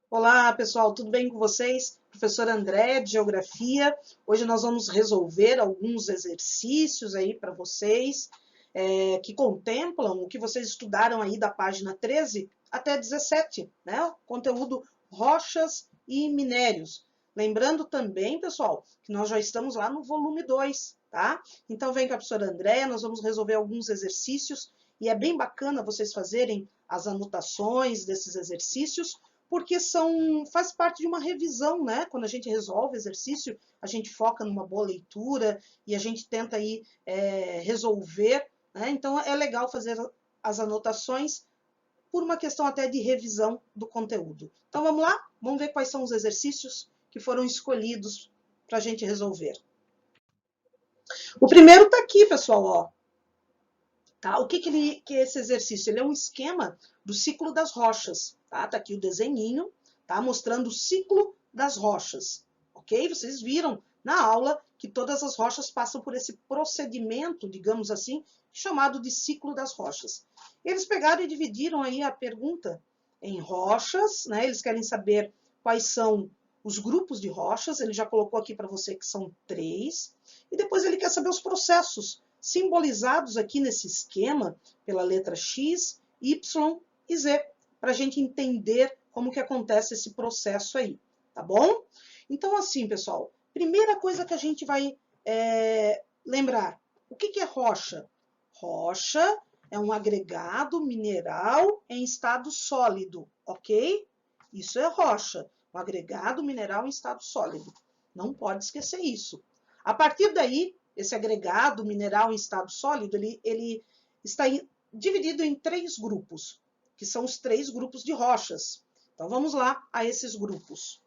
Olá, pessoal, tudo bem com vocês? Professora André, de Geografia. Hoje nós vamos resolver alguns exercícios aí para vocês, que contemplam o que vocês estudaram aí da página 13 até 17, né? Conteúdo rochas e minérios. Lembrando também, pessoal, que nós já estamos lá no volume 2, tá? Então vem com a professora André, nós vamos resolver alguns exercícios e é bem bacana vocês fazerem as anotações desses exercícios, porque faz parte de uma revisão, né? Quando a gente resolve exercício, a gente foca numa boa leitura e a gente tenta aí resolver, né? Então é legal fazer as anotações por uma questão até de revisão do conteúdo. Então vamos lá? Vamos ver quais são os exercícios que foram escolhidos para a gente resolver. O primeiro está aqui, pessoal, ó. Tá? O que é esse exercício? Ele é um esquema do ciclo das rochas. Tá? Tá aqui o desenhinho, tá? Mostrando o ciclo das rochas. Ok? Vocês viram na aula que todas as rochas passam por esse procedimento, digamos assim, chamado de ciclo das rochas. Eles pegaram e dividiram aí a pergunta em rochas, né? Eles querem saber quais são os grupos de rochas. Ele já colocou aqui para você que são 3. E depois ele quer saber os processos simbolizados aqui nesse esquema pela letra X, Y e Z, para a gente entender como que acontece esse processo aí, tá bom? Então, assim, pessoal, primeira coisa que a gente vai lembrar, o que é rocha? Rocha é um agregado mineral em estado sólido, ok? Isso é rocha, um agregado mineral em estado sólido. Não pode esquecer isso. A partir daí, esse agregado mineral em estado sólido, ele está dividido em 3 grupos, que são os 3 grupos de rochas. Então, vamos lá a esses grupos.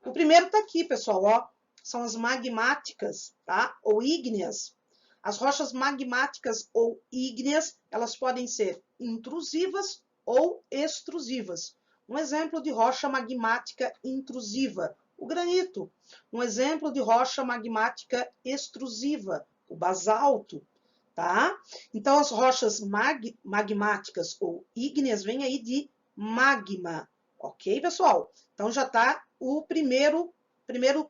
O primeiro está aqui, pessoal, ó, são as magmáticas, tá? Ou ígneas. As rochas magmáticas ou ígneas, elas podem ser intrusivas ou extrusivas. Um exemplo de rocha magmática intrusiva, o granito. Um exemplo de rocha magmática extrusiva, o basalto, tá? Então, as rochas magmáticas ou ígneas vêm aí de magma, ok, pessoal? Então, já está o primeiro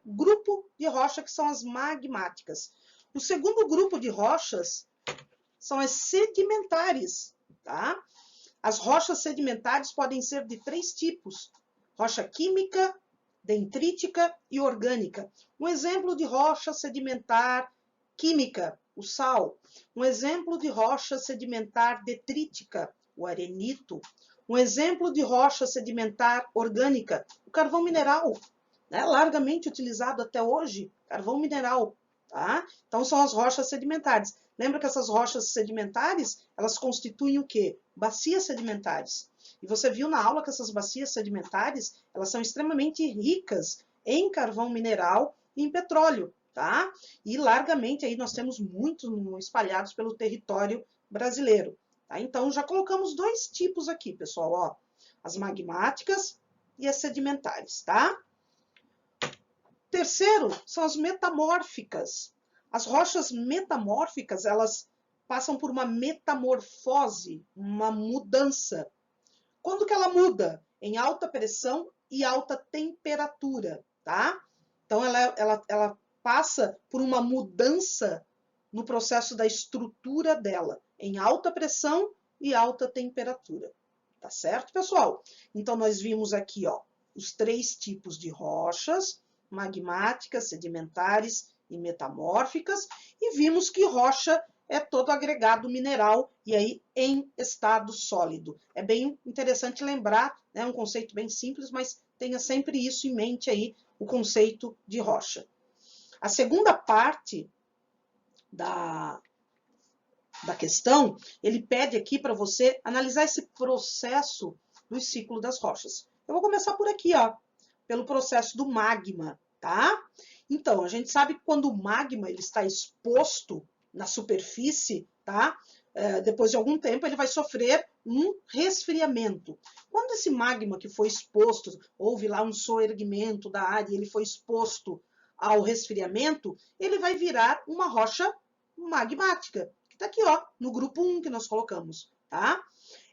grupo de rocha, que são as magmáticas. O segundo grupo de rochas são as sedimentares, tá? As rochas sedimentares podem ser de 3 tipos: rocha química, dendrítica e orgânica. Um exemplo de rocha sedimentar química, o sal. Um exemplo de rocha sedimentar detrítica, o arenito. Um exemplo de rocha sedimentar orgânica, o carvão mineral, né? Largamente utilizado até hoje, carvão mineral. Tá? Então, são as rochas sedimentares. Lembra que essas rochas sedimentares, elas constituem o quê? Bacias sedimentares. E você viu na aula que essas bacias sedimentares, elas são extremamente ricas em carvão mineral e em petróleo, tá? E largamente aí nós temos muitos espalhados pelo território brasileiro. Tá? Então, já colocamos 2 tipos aqui, pessoal, ó. As magmáticas e as sedimentares, tá? Terceiro, são as metamórficas. As rochas metamórficas, elas passam por uma metamorfose, uma mudança. Quando que ela muda? Em alta pressão e alta temperatura, tá? Então, ela passa por uma mudança no processo da estrutura dela, em alta pressão e alta temperatura. Tá certo, pessoal? Então, nós vimos aqui, ó, os 3 tipos de rochas: magmáticas, sedimentares e metamórficas, e vimos que rocha é todo agregado mineral e aí em estado sólido. É bem interessante lembrar, né, um conceito bem simples, mas tenha sempre isso em mente aí, o conceito de rocha. A segunda parte da questão, ele pede aqui para você analisar esse processo do ciclo das rochas. Eu vou começar por aqui, ó, pelo processo do magma, tá? Então, a gente sabe que quando o magma ele está exposto na superfície, tá? Depois de algum tempo, ele vai sofrer um resfriamento. Quando esse magma que foi exposto, houve lá um soerguimento da área, ele foi exposto ao resfriamento, ele vai virar uma rocha magmática, que está aqui, ó, no grupo 1 que nós colocamos, tá?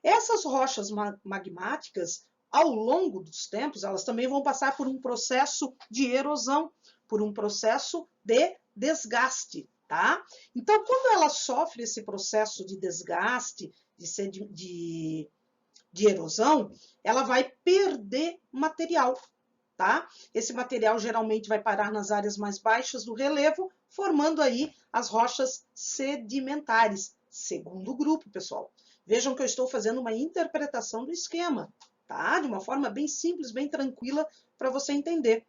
Essas rochas magmáticas, ao longo dos tempos, elas também vão passar por um processo de erosão, por um processo de desgaste, tá? Então, quando ela sofre esse processo de desgaste, de erosão, ela vai perder material, tá? Esse material geralmente vai parar nas áreas mais baixas do relevo, formando aí as rochas sedimentares, segundo grupo, pessoal. Vejam que eu estou fazendo uma interpretação do esquema, tá? De uma forma bem simples, bem tranquila, para você entender.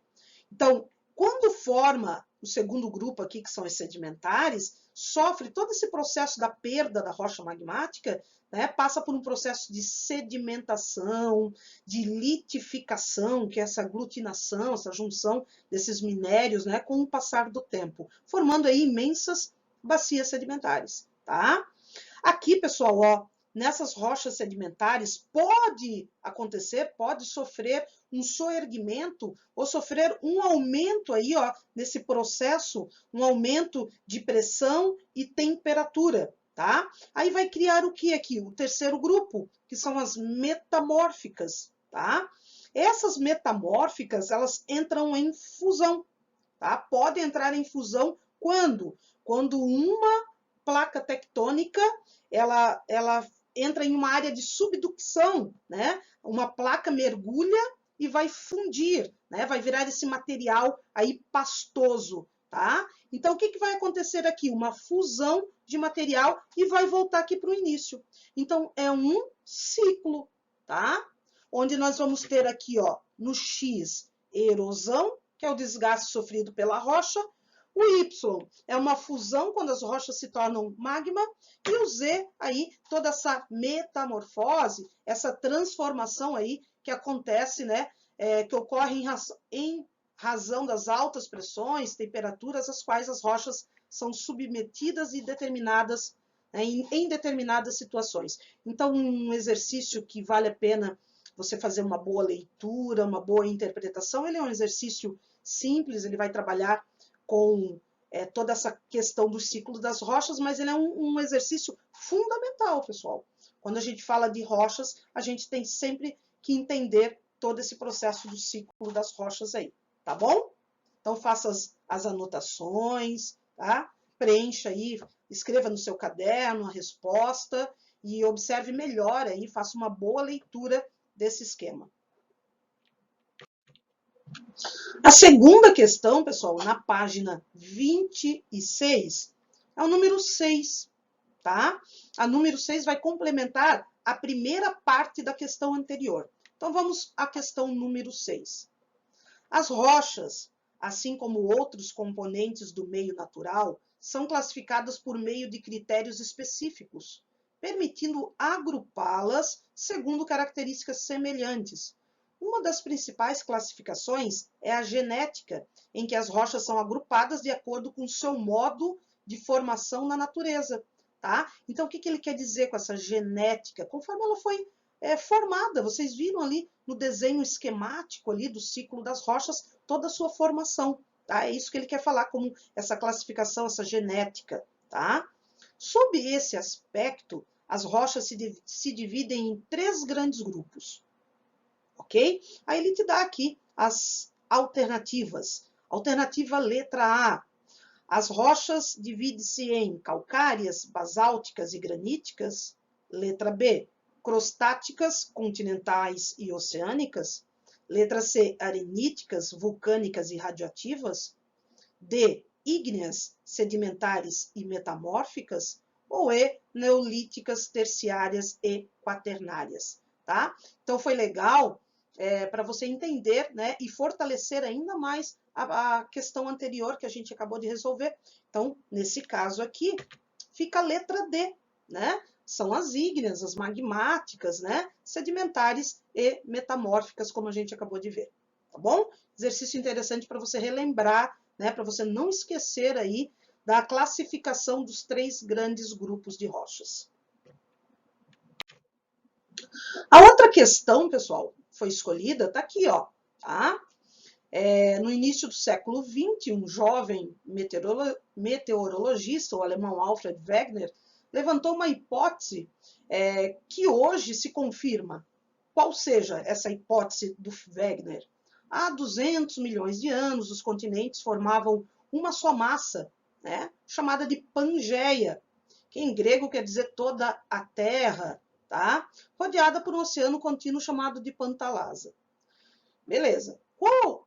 Então, quando forma o segundo grupo aqui, que são os sedimentares, sofre todo esse processo da perda da rocha magmática, né, passa por um processo de sedimentação, de litificação, que é essa aglutinação, essa junção desses minérios, né, com o passar do tempo, formando aí imensas bacias sedimentares, tá? Aqui, pessoal, ó, nessas rochas sedimentares pode acontecer, pode sofrer um soerguimento ou sofrer um aumento aí, ó, nesse processo, um aumento de pressão e temperatura, tá? Aí vai criar o que aqui? O terceiro grupo, que são as metamórficas, tá? Essas metamórficas, elas entram em fusão, tá? Podem entrar em fusão quando? Quando uma placa tectônica, ela entra em uma área de subducção, né? Uma placa mergulha e vai fundir, né? Vai virar esse material aí pastoso, tá? Então, o que vai acontecer aqui? Uma fusão de material e vai voltar aqui para o início. Então, é um ciclo, tá? Onde nós vamos ter aqui, ó, no X, erosão, que é o desgaste sofrido pela rocha. O Y é uma fusão, quando as rochas se tornam magma, e o Z aí, toda essa metamorfose, essa transformação aí que acontece, né, que ocorre em razão das altas pressões, temperaturas, às quais as rochas são submetidas e determinadas, né, em determinadas situações. Então, um exercício que vale a pena você fazer uma boa leitura, uma boa interpretação, ele é um exercício simples, ele vai trabalhar com toda essa questão do ciclo das rochas, mas ele é um exercício fundamental, pessoal. Quando a gente fala de rochas, a gente tem sempre que entender todo esse processo do ciclo das rochas aí, tá bom? Então, faça as anotações, tá? Preencha aí, escreva no seu caderno a resposta e observe melhor aí, faça uma boa leitura desse esquema. A segunda questão, pessoal, na página 26, é o número 6, tá? A número 6 vai complementar a primeira parte da questão anterior. Então, vamos à questão número 6. As rochas, assim como outros componentes do meio natural, são classificadas por meio de critérios específicos, permitindo agrupá-las segundo características semelhantes. Uma das principais classificações é a genética, em que as rochas são agrupadas de acordo com o seu modo de formação na natureza, tá? Então, o que ele quer dizer com essa genética? Conforme ela foi formada, vocês viram ali no desenho esquemático ali do ciclo das rochas, toda a sua formação, tá? É isso que ele quer falar como essa classificação, essa genética, tá? Sob esse aspecto, as rochas se dividem em 3 grandes grupos, ok? Aí ele te dá aqui as alternativas. Alternativa letra A. As rochas dividem-se em calcárias, basálticas e graníticas. Letra B. Crostáticas, continentais e oceânicas. Letra C. Areníticas, vulcânicas e radioativas. D. Ígneas, sedimentares e metamórficas. Ou E. Neolíticas, terciárias e quaternárias. Tá? Então, foi legal para você entender, né, e fortalecer ainda mais a questão anterior que a gente acabou de resolver. Então, nesse caso aqui, fica a letra D, né? São as ígneas, as magmáticas, né? Sedimentares e metamórficas, como a gente acabou de ver, tá bom? Exercício interessante para você relembrar, né? Para você não esquecer aí da classificação dos 3 grandes grupos de rochas. A outra questão, pessoal, foi escolhida, tá aqui, ó, tá? No início do século XX, um jovem meteorologista, o alemão Alfred Wegener, levantou uma hipótese que hoje se confirma, qual seja essa hipótese do Wegener. Há 200 milhões de anos, os continentes formavam uma só massa, né, chamada de Pangeia, que em grego quer dizer toda a terra, tá? Rodeada por um oceano contínuo chamado de Pantalasa. Beleza.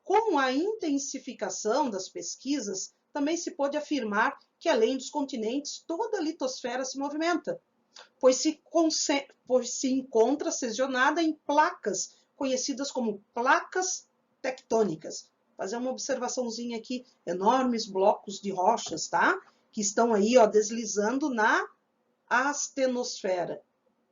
Com a intensificação das pesquisas, também se pode afirmar que, além dos continentes, toda a litosfera se movimenta, pois se encontra sesionada em placas conhecidas como placas tectônicas. Vou fazer uma observaçãozinha aqui, enormes blocos de rochas, tá? Que estão aí, ó, deslizando na astenosfera,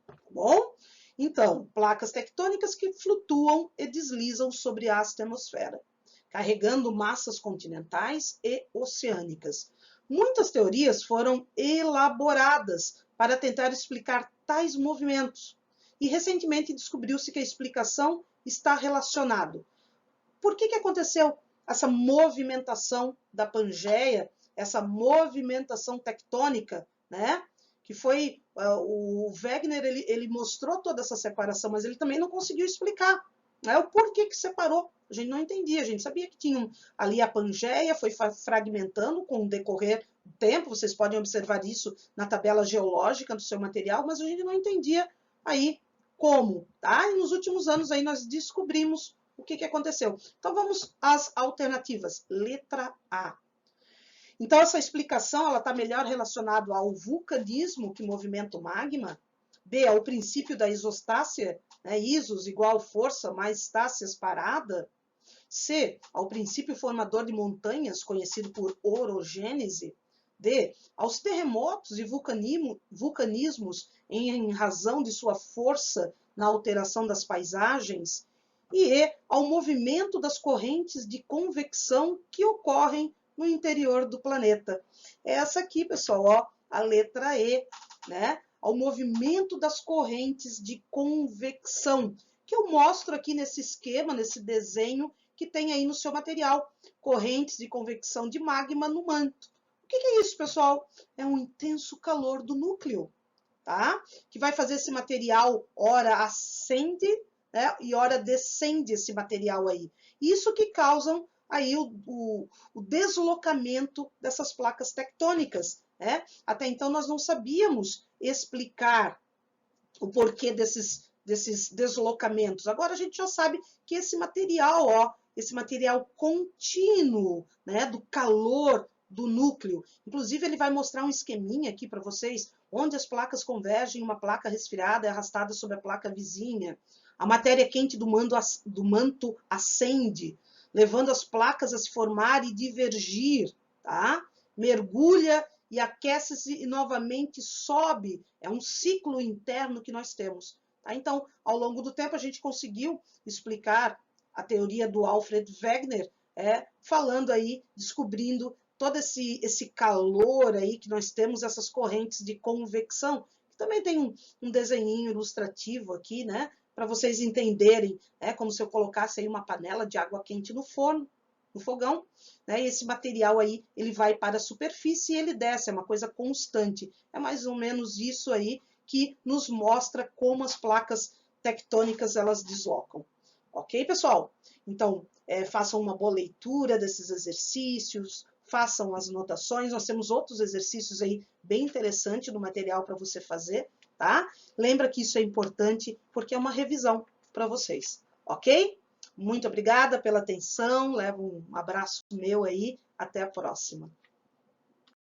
tá bom? Então, placas tectônicas que flutuam e deslizam sobre a astenosfera, carregando massas continentais e oceânicas. Muitas teorias foram elaboradas para tentar explicar tais movimentos, e recentemente descobriu-se que a explicação está relacionada. Por que aconteceu essa movimentação da Pangeia, essa movimentação tectônica, né? Que foi o Wegener, ele mostrou toda essa separação, mas ele também não conseguiu explicar, né, o porquê que separou. A gente não entendia, a gente sabia que tinha ali a Pangeia, foi fragmentando com o decorrer do tempo, vocês podem observar isso na tabela geológica do seu material, mas a gente não entendia aí como, tá? E nos últimos anos aí nós descobrimos o que aconteceu. Então vamos às alternativas. Letra A. Então, essa explicação está melhor relacionada ao vulcanismo que movimenta o magma. B, ao princípio da isostácia, né, isos igual força mais estácias parada. C, ao princípio formador de montanhas, conhecido por orogênese. D, aos terremotos e vulcanismos em razão de sua força na alteração das paisagens. E E, ao movimento das correntes de convecção que ocorrem no interior do planeta. Essa aqui, pessoal, ó, a letra E, né? Ao movimento das correntes de convecção, que eu mostro aqui nesse esquema, nesse desenho que tem aí no seu material. Correntes de convecção de magma no manto. O que é isso, pessoal? É um intenso calor do núcleo, tá? Que vai fazer esse material, ora ascende, né? E ora descende esse material aí. Isso que causam aí o deslocamento dessas placas tectônicas, né? Até então nós não sabíamos explicar o porquê desses deslocamentos. Agora a gente já sabe que esse material, ó, esse material contínuo, né, do calor do núcleo, inclusive ele vai mostrar um esqueminha aqui para vocês, onde as placas convergem, uma placa resfriada é arrastada sobre a placa vizinha. A matéria quente do manto ascende, levando as placas a se formar e divergir, tá? Mergulha e aquece-se e novamente sobe. É um ciclo interno que nós temos. Tá? Então, ao longo do tempo, a gente conseguiu explicar a teoria do Alfred Wegener, falando aí, descobrindo todo esse calor aí que nós temos, essas correntes de convecção, que também tem um desenhinho ilustrativo aqui, né? Para vocês entenderem, como se eu colocasse aí uma panela de água quente no forno, no fogão, né? E esse material aí, ele vai para a superfície e ele desce, é uma coisa constante. É mais ou menos isso aí que nos mostra como as placas tectônicas elas deslocam. Ok, pessoal? Então, façam uma boa leitura desses exercícios, façam as anotações. Nós temos outros exercícios aí bem interessantes no material para você fazer, tá? Lembra que isso é importante porque é uma revisão para vocês, ok? Muito obrigada pela atenção, levo um abraço meu aí, até a próxima.